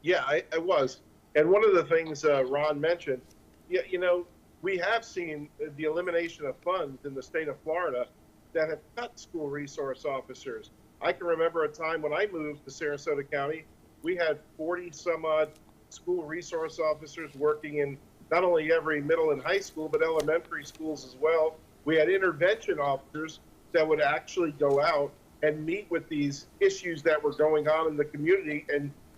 Yeah, I was. And one of the things Ron mentioned, you know, we have seen the elimination of funds in the state of Florida that have cut school resource officers. I can remember a time when I moved to Sarasota County, we had 40 some odd school resource officers working in not only every middle and high school, but elementary schools as well. We had intervention officers that would actually go out and meet with these issues that were going on in the community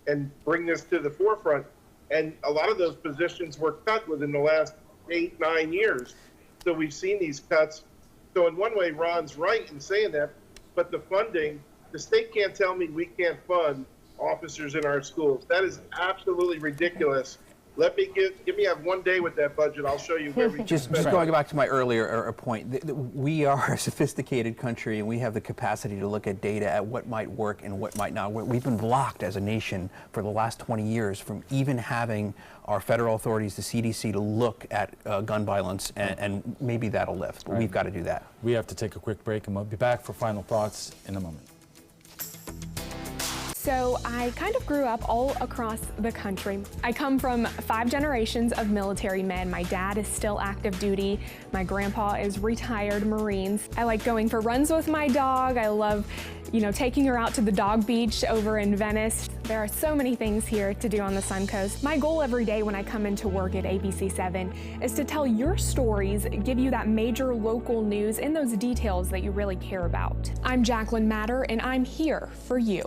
and bring this to the forefront. And a lot of those positions were cut within the last 8-9 years. So we've seen these cuts. So in one way, Ron's right in saying that, but the funding, the state can't tell me we can't fund officers in our schools. That is absolutely ridiculous. Let me give me have one day with that budget. I'll show you where we just going back to my earlier point. We are a sophisticated country, and we have the capacity to look at data at what might work and what might not work. We've been blocked as a nation for the last 20 years from even having our federal authorities, the CDC, to look at gun violence, and maybe that'll lift. But we've got to do that. We have to take a quick break, and we'll be back for final thoughts in a moment. So I kind of grew up all across the country. I come from 5 generations of military men. My dad is still active duty. My grandpa is retired Marines. I like going for runs with my dog. I love, taking her out to the dog beach over in Venice. There are so many things here to do on the Suncoast. My goal every day when I come into work at ABC7 is to tell your stories, give you that major local news and those details that you really care about. I'm Jacqueline Matter, and I'm here for you.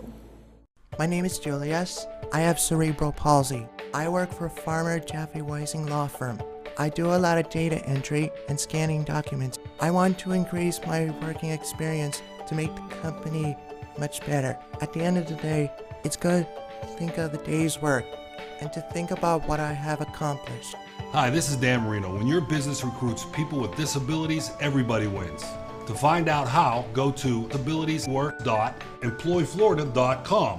My name is Julius. I have cerebral palsy. I work for Farmer Jaffe Weising Law Firm. I do a lot of data entry and scanning documents. I want to increase my working experience to make the company much better. At the end of the day, it's good to think of the day's work and to think about what I have accomplished. Hi, this is Dan Marino. When your business recruits people with disabilities, everybody wins. To find out how, go to abilitieswork.employflorida.com.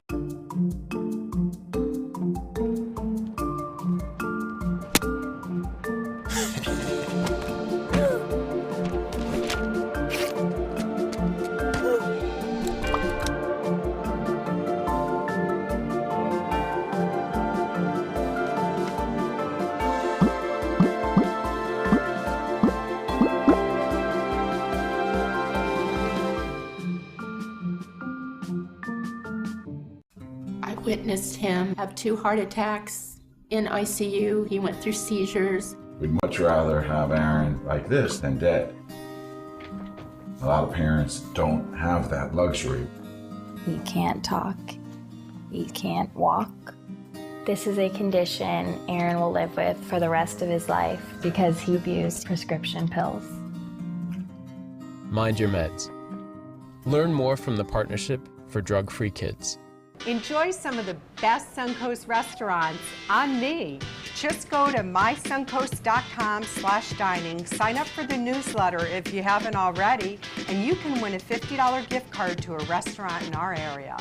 Witnessed him have 2 heart attacks in ICU. He went through seizures. We'd much rather have Aaron like this than dead. A lot of parents don't have that luxury. He can't talk. He can't walk. This is a condition Aaron will live with for the rest of his life because he abused prescription pills. Mind your meds. Learn more from the Partnership for Drug-Free Kids. Enjoy some of the best Suncoast restaurants on me. Just go to mysuncoast.com/dining, sign up for the newsletter if you haven't already, and you can win a $50 gift card to a restaurant in our area.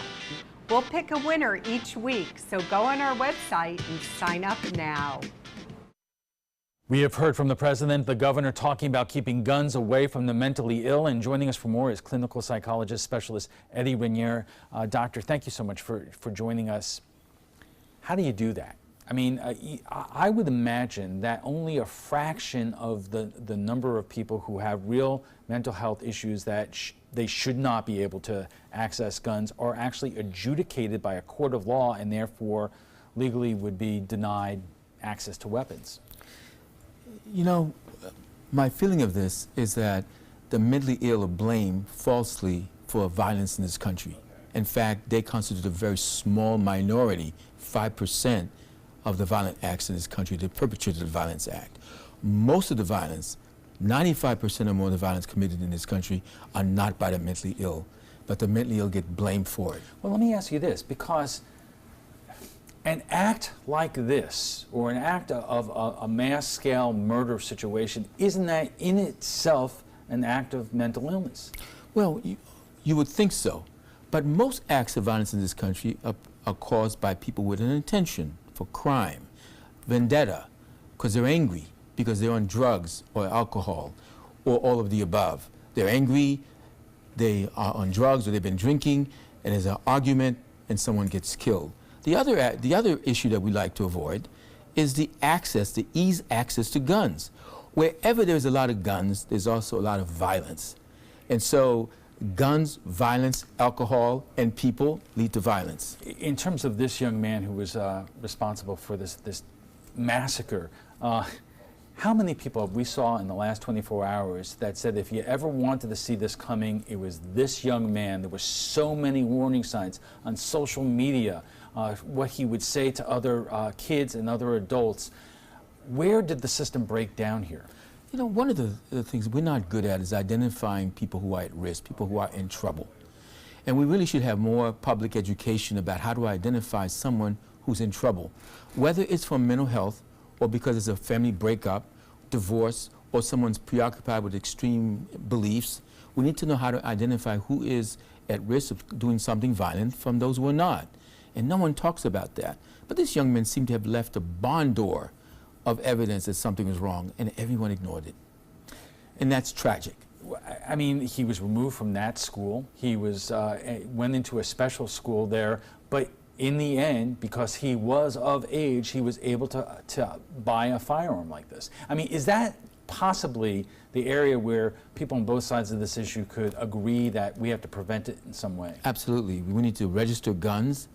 We'll pick a winner each week, so go on our website and sign up now. We have heard from the president, the governor, talking about keeping guns away from the mentally ill. And joining us for more is clinical psychologist specialist Eddie Renier. Doctor, thank you so much for joining us. How do you do that? I mean, I would imagine that only a fraction of the number of people who have real mental health issues that they should not be able to access guns are actually adjudicated by a court of law and therefore legally would be denied access to weapons. You know, my feeling of this is that the mentally ill are blamed falsely for violence in this country. In fact, they constitute a very small minority, 5% of the violent acts in this country, the perpetrated violence act. Most of the violence, 95% or more of the violence committed in this country are not by the mentally ill, but the mentally ill get blamed for it. Well, let me ask you this, because an act like this, or an act of a mass-scale murder situation, isn't that in itself an act of mental illness? Well, you would think so, but most acts of violence in this country are caused by people with an intention for crime, vendetta, because they're angry, because they're on drugs or alcohol, or all of the above. They're angry, they are on drugs, or they've been drinking, and there's an argument, and someone gets killed. The other issue that we like to avoid is the ease access to guns. Wherever there's a lot of guns, there's also a lot of violence. And so guns, violence, alcohol, and people lead to violence. In terms of this young man who was responsible for this massacre, how many people we saw in the last 24 hours that said if you ever wanted to see this coming, it was this young man? There were so many warning signs on social media, what he would say to other kids and other adults. Where did the system break down here? You know, one of the things we're not good at is identifying people who are at risk, people who are in trouble. And we really should have more public education about how to identify someone who's in trouble, whether it's from mental health or because it's a family breakup, divorce, or someone's preoccupied with extreme beliefs. We need to know how to identify who is at risk of doing something violent from those who are not. And no one talks about that. But this young man seemed to have left a barn door of evidence that something was wrong, and everyone ignored it. And that's tragic. I mean, he was removed from that school. He was went into a special school there, but in the end, because he was of age, he was able to buy a firearm like this. I mean, is that possibly the area where people on both sides of this issue could agree that we have to prevent it in some way? Absolutely. We need to register guns.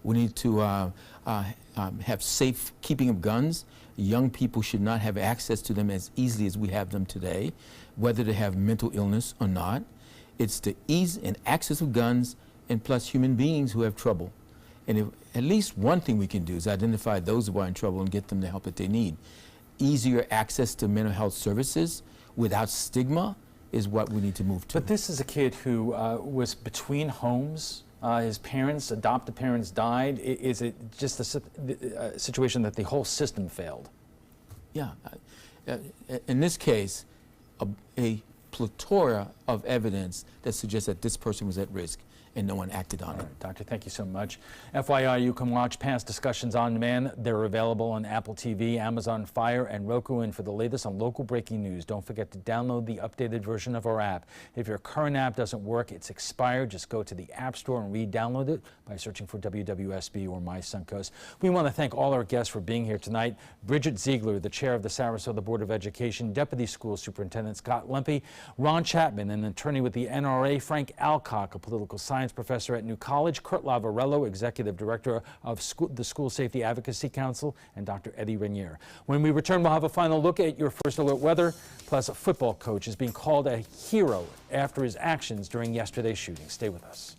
We need to have safe keeping of guns. Young people should not have access to them as easily as we have them today, whether they have mental illness or not. It's the ease and access of guns, and plus human beings who have trouble. And if, at least one thing we can do is identify those who are in trouble and get them the help that they need. Easier access to mental health services without stigma is what we need to move to. But this is a kid who was between homes. His parents, adoptive parents, died. Is it just a situation that the whole system failed? Yeah. In this case, a plethora of evidence that suggests that this person was at risk, and no one acted on it. Doctor, thank you so much. FYI, you can watch past discussions on demand. They're available on Apple TV, Amazon Fire, and Roku. And for the latest on local breaking news, don't forget to download the updated version of our app. If your current app doesn't work, it's expired, just go to the App Store and re-download it by searching for WWSB or My Suncoast. We want to thank all our guests for being here tonight. Bridget Ziegler, the chair of the Sarasota Board of Education, Deputy School Superintendent Scott Lempe, Ron Chapman, an attorney with the NRA, Frank Alcock, a political science professor at New College, Kurt Lavarello, executive director of the School Safety Advocacy Council, and Dr. Eddie Renier. When we return, we'll have a final look at your first alert weather, plus a football coach is being called a hero after his actions during yesterday's shooting. Stay with us.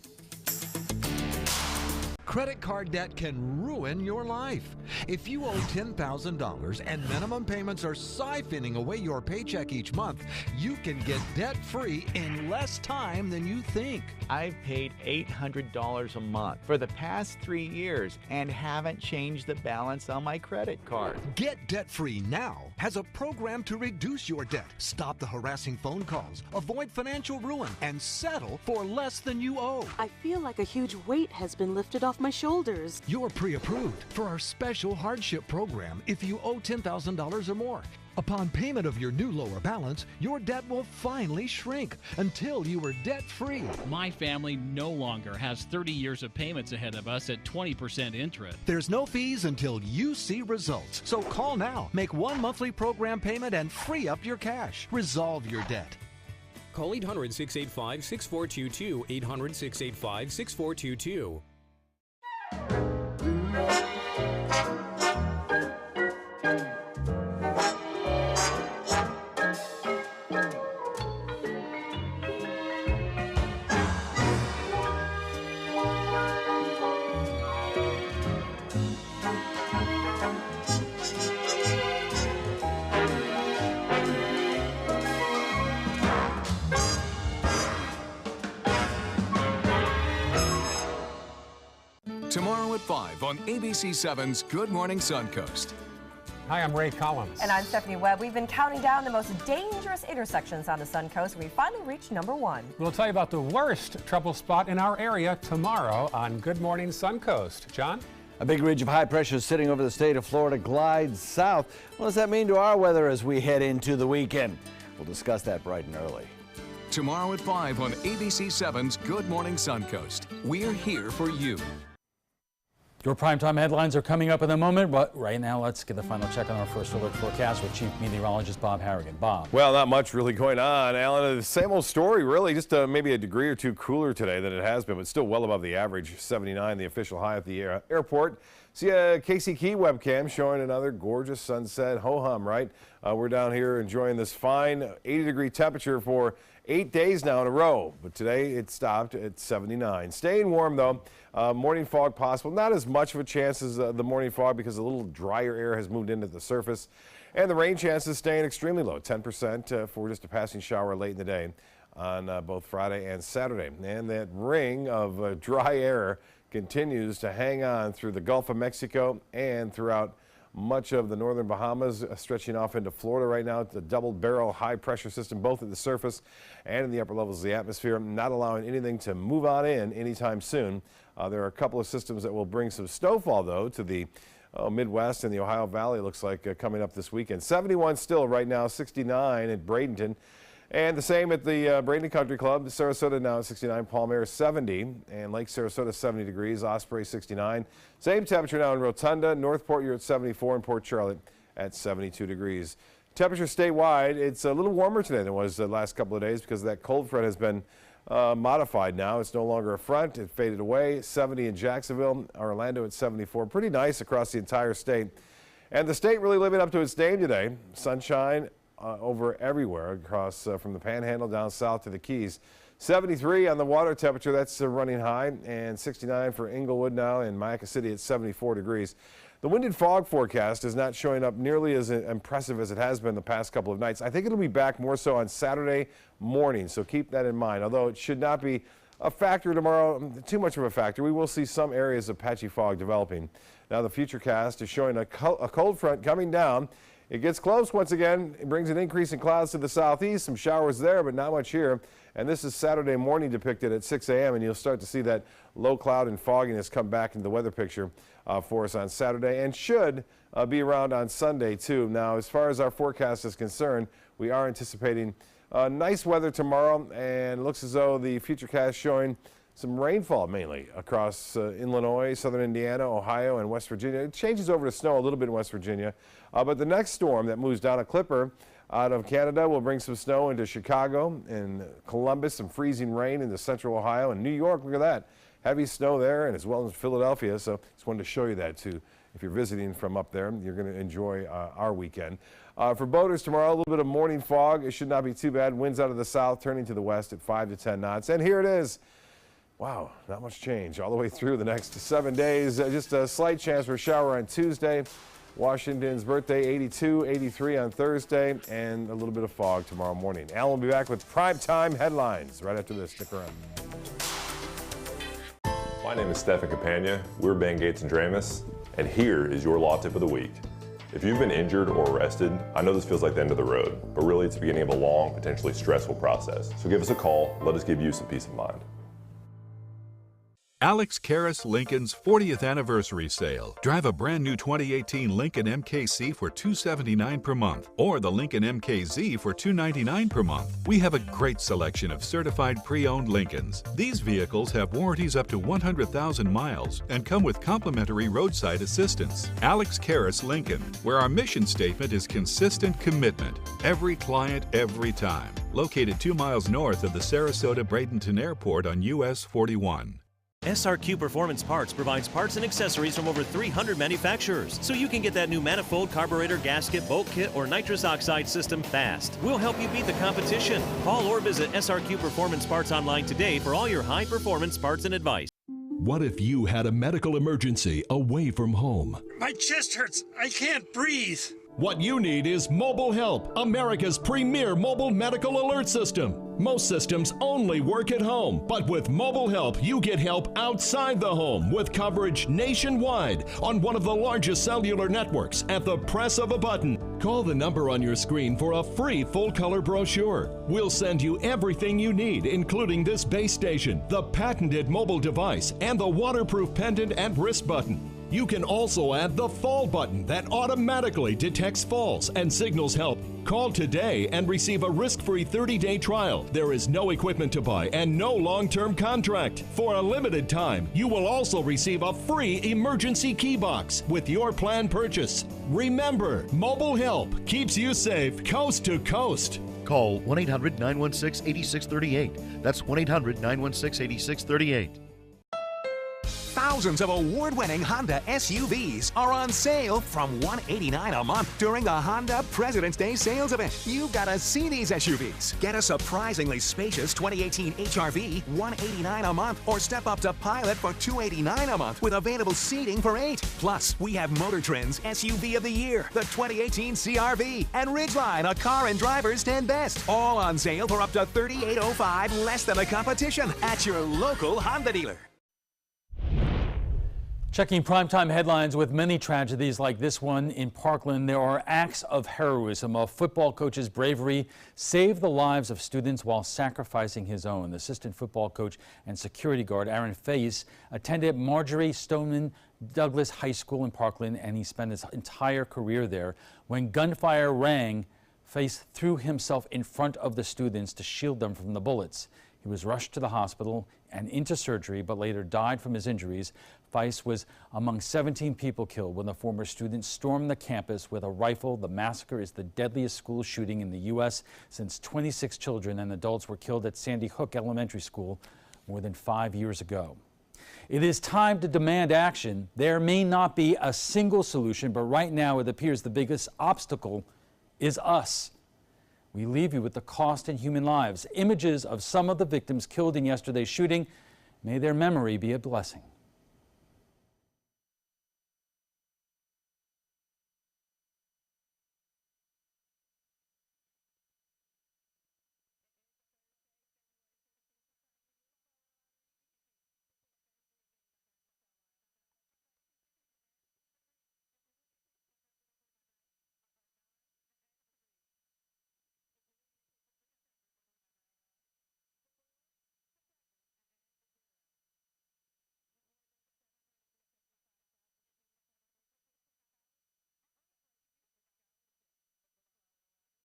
Credit card debt can ruin your life. If you owe $10,000 and minimum payments are siphoning away your paycheck each month, you can get debt-free in less time than you think. I've paid $800 a month for the past 3 years and haven't changed the balance on my credit card. Get debt-free now has a program to reduce your debt, stop the harassing phone calls, avoid financial ruin, and settle for less than you owe. I feel like a huge weight has been lifted off my shoulders. You're pre-approved for our special hardship program if you owe $10,000 or more. Upon payment of your new lower balance, your debt will finally shrink until you are debt-free. My family no longer has 30 years of payments ahead of us at 20% interest. There's no fees until you see results. So call now, make one monthly program payment, and free up your cash. Resolve your debt. Call 800-685-6422, 800-685-6422. 5 on ABC7's Good Morning Suncoast. Hi, I'm Ray Collins. And I'm Stephanie Webb. We've been counting down the most dangerous intersections on the Suncoast. We finally reached number 1. We'll tell you about the worst trouble spot in our area tomorrow on Good Morning Suncoast. John? A big ridge of high pressure sitting over the state of Florida glides south. What does that mean to our weather as we head into the weekend? We'll discuss that bright and early. Tomorrow at 5 on ABC7's Good Morning Suncoast. We're here for you. Your primetime headlines are coming up in a moment, but right now let's get the final check on our first alert forecast with Chief Meteorologist Bob Harrigan. Bob. Well, not much really going on, Alan. The same old story, really. Just maybe a degree or two cooler today than it has been, but still well above the average. 79, the official high at the airport. See a Casey Key webcam showing another gorgeous sunset. Ho-hum, right? We're down here enjoying this fine 80-degree temperature for 8 days now in a row, but today it stopped at 79. Staying warm, though. Morning fog possible. Not as much of a chance as the morning fog because a little drier air has moved into the surface. And the rain chances staying extremely low, 10% for just a passing shower late in the day on both Friday and Saturday. And that ring of dry air continues to hang on through the Gulf of Mexico and throughout much of the northern Bahamas, stretching off into Florida right now. It's a double-barrel high-pressure system, both at the surface and in the upper levels of the atmosphere, not allowing anything to move on in anytime soon. There are a couple of systems that will bring some snowfall, though, to the Midwest and the Ohio Valley, looks like coming up this weekend. 71 still right now, 69 at Bradenton. And the same at the Bradenton Country Club. Sarasota now at 69, Palmyra 70, and Lake Sarasota 70 degrees, Osprey 69. Same temperature now in Rotunda. Northport, you're at 74, and Port Charlotte at 72 degrees. Temperature statewide, it's a little warmer today than it was the last couple of days because that cold front has been modified now. It's no longer a front. It faded away. 70 in Jacksonville, Orlando at 74. Pretty nice across the entire state. And the state really living up to its name today. Sunshine over everywhere across from the Panhandle down south to the Keys. 73 on the water temperature, that's running high, and 69 for Inglewood now, and Mayaca City at 74 degrees. The wind and fog forecast is not showing up nearly as impressive as it has been the past couple of nights. I think it'll be back more so on Saturday morning, so keep that in mind. Although it should not be a factor tomorrow, too much of a factor. We will see some areas of patchy fog developing. Now the Futurecast is showing a cold front coming down. It gets close once again. It brings an increase in clouds to the southeast. Some showers there, but not much here. And this is Saturday morning depicted at 6 a.m. and you'll start to see that low cloud and fogginess come back into the weather picture for us on Saturday, and should be around on Sunday too. Now, as far as our forecast is concerned, we are anticipating nice weather tomorrow, and it looks as though the Futurecast showing some rainfall mainly across Illinois, southern Indiana, Ohio, and West Virginia. It changes over to snow a little bit in West Virginia, but the next storm that moves down a clipper out of Canada will bring some snow into Chicago and Columbus, some freezing rain into central Ohio and New York. Look at that. Heavy snow there, and as well as Philadelphia. So just wanted to show you that too. If you're visiting from up there, you're going to enjoy our weekend. For boaters tomorrow, a little bit of morning fog. It should not be too bad. Winds out of the south, turning to the west at 5 to 10 knots. And here it is. Wow, not much change all the way through the next 7 days. Just a slight chance for a shower on Tuesday. Washington's birthday, 82, 83 on Thursday, and a little bit of fog tomorrow morning. Alan will be back with primetime headlines right after this. Stick around. My name is Stefan Campagna. We're Ben Gates and Dramus, and here is your law tip of the week. If you've been injured or arrested, I know this feels like the end of the road, but really it's the beginning of a long, potentially stressful process. So give us a call. Let us give you some peace of mind. Alex Karras Lincoln's 40th anniversary sale. Drive a brand new 2018 Lincoln MKC for $279 per month, or the Lincoln MKZ for $299 per month. We have a great selection of certified pre-owned Lincolns. These vehicles have warranties up to 100,000 miles and come with complimentary roadside assistance. Alex Karras Lincoln, where our mission statement is consistent commitment. Every client, every time. Located 2 miles north of the Sarasota-Bradenton Airport on US 41. SRQ Performance Parts provides parts and accessories from over 300 manufacturers, so you can get that new manifold, carburetor, gasket, bolt kit, or nitrous oxide system fast. We'll help you beat the competition. Call or visit SRQ Performance Parts online today for all your high-performance parts and advice. What if you had a medical emergency away from home? My chest hurts. I can't breathe. What you need is Mobile Help, America's premier mobile medical alert system. Most systems only work at home, but with mobile help, you get help outside the home with coverage nationwide on one of the largest cellular networks at the press of a button. Call the number on your screen for a free full-color brochure. We'll send you everything you need, including this base station, the patented mobile device, and the waterproof pendant and wrist button. You can also add the fall button that automatically detects falls and signals help. Call today and receive a risk-free 30-day trial. There is no equipment to buy and no long-term contract. For a limited time, you will also receive a free emergency key box with your plan purchase. Remember, mobile help keeps you safe coast to coast. Call 1-800-916-8638. That's 1-800-916-8638. Thousands of award-winning Honda SUVs are on sale from $189 a month during the Honda President's Day sales event. You've got to see these SUVs. Get a surprisingly spacious 2018 HR-V, $189 a month, or step up to Pilot for $289 a month with available seating for 8. Plus, we have Motor Trend's SUV of the Year, the 2018 CR-V, and Ridgeline, a Car and Driver's 10 Best. All on sale for up to $3,805, less than the competition, at your local Honda dealer. Checking primetime headlines with many tragedies like this one in Parkland, there are acts of heroism. A football coach's bravery saved the lives of students while sacrificing his own. Assistant football coach and security guard Aaron Faze attended Marjorie Stoneman Douglas High School in Parkland, and he spent his entire career there. When gunfire rang, Faze threw himself in front of the students to shield them from the bullets. He was rushed to the hospital and into surgery, but later died from his injuries. Faze was among 17 people killed when the former student stormed the campus with a rifle. The massacre is the deadliest school shooting in the U.S. since 26 children and adults were killed at Sandy Hook Elementary School more than 5 years ago. It is time to demand action. There may not be a single solution, but right now it appears the biggest obstacle is us. We leave you with the cost in human lives. Images of some of the victims killed in yesterday's shooting. May their memory be a blessing.